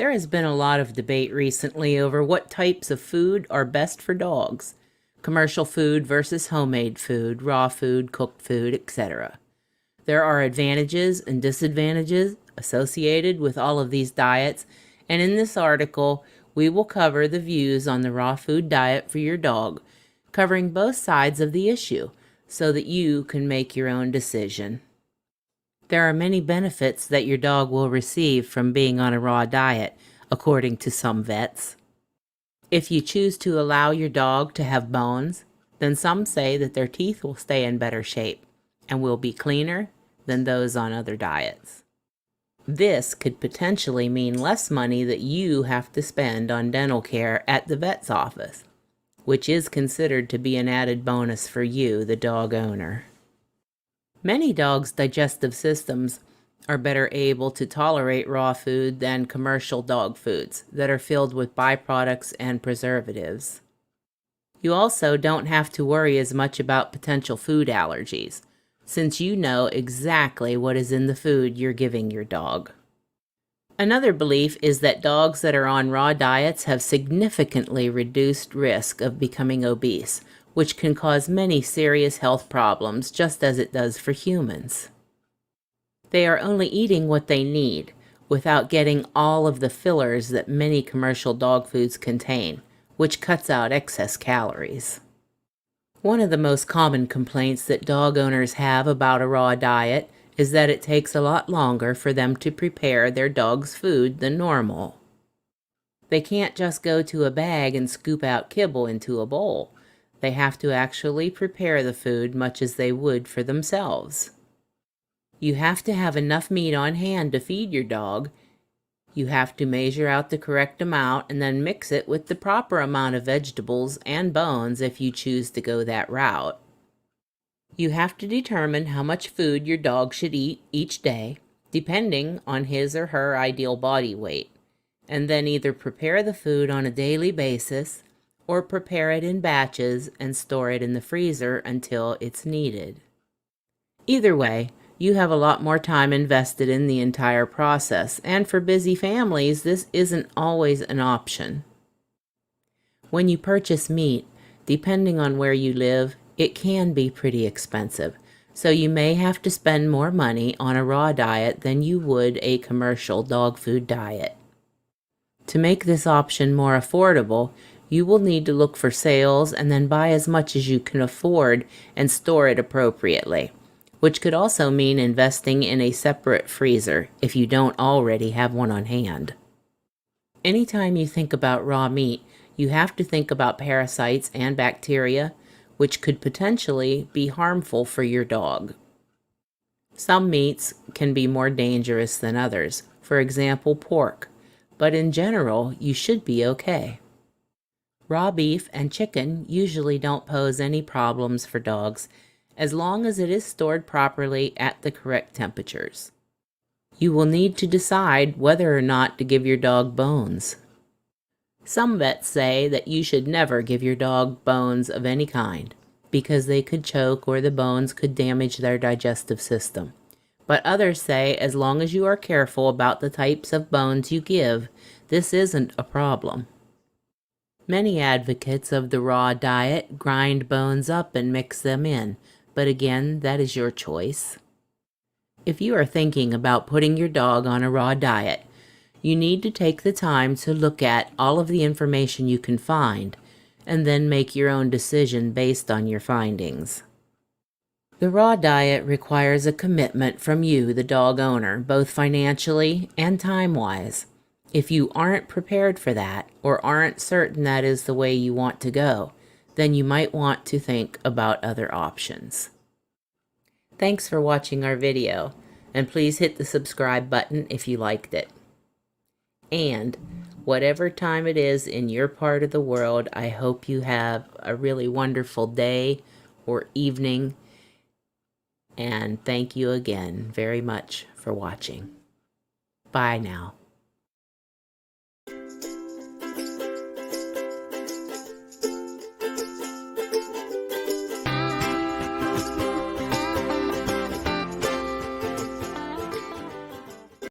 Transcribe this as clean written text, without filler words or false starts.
There has been a lot of debate recently over what types of food are best for dogs. Commercial food versus homemade food, raw food, cooked food, etc. There are advantages and disadvantages associated with all of these diets, and in this article, we will cover the views on the raw food diet for your dog, covering both sides of the issue so that you can make your own decision. There are many benefits that your dog will receive from being on a raw diet, according to some vets. If you choose to allow your dog to have bones, then some say that their teeth will stay in better shape and will be cleaner than those on other diets. This could potentially mean less money that you have to spend on dental care at the vet's office, which is considered to be an added bonus for you, the dog owner. Many dogs' digestive systems are better able to tolerate raw food than commercial dog foods that are filled with byproducts and preservatives. You also don't have to worry as much about potential food allergies, since you know exactly what is in the food you're giving your dog. Another belief is that dogs that are on raw diets have significantly reduced risk of becoming obese, which can cause many serious health problems just as it does for humans. They are only eating what they need, without getting all of the fillers that many commercial dog foods contain, which cuts out excess calories. One of the most common complaints that dog owners have about a raw diet is that it takes a lot longer for them to prepare their dog's food than normal. They can't just go to a bag and scoop out kibble into a bowl. They have to actually prepare the food much as they would for themselves. You have to have enough meat on hand to feed your dog. You have to measure out the correct amount and then mix it with the proper amount of vegetables and bones if you choose to go that route. You have to determine how much food your dog should eat each day, depending on his or her ideal body weight, and then either prepare the food on a daily basis or prepare it in batches and store it in the freezer until it's needed. Either way, you have a lot more time invested in the entire process, and for busy families, this isn't always an option. When you purchase meat, depending on where you live, it can be pretty expensive, so you may have to spend more money on a raw diet than you would a commercial dog food diet. To make this option more affordable, you will need to look for sales and then buy as much as you can afford and store it appropriately, which could also mean investing in a separate freezer if you don't already have one on hand. Anytime you think about raw meat, you have to think about parasites and bacteria, which could potentially be harmful for your dog. Some meats can be more dangerous than others, for example pork, but in general you should be okay. Raw beef and chicken usually don't pose any problems for dogs as long as it is stored properly at the correct temperatures. You will need to decide whether or not to give your dog bones. Some vets say that you should never give your dog bones of any kind because they could choke or the bones could damage their digestive system. But others say as long as you are careful about the types of bones you give, this isn't a problem. Many advocates of the raw diet grind bones up and mix them in, but again, that is your choice. If you are thinking about putting your dog on a raw diet, you need to take the time to look at all of the information you can find, and then make your own decision based on your findings. The raw diet requires a commitment from you, the dog owner, both financially and time-wise. If you aren't prepared for that, or aren't certain that is the way you want to go, then you might want to think about other options. Thanks for watching our video, and please hit the subscribe button if you liked it. And whatever time it is in your part of the world, I hope you have a really wonderful day or evening, and thank you again very much for watching. Bye now.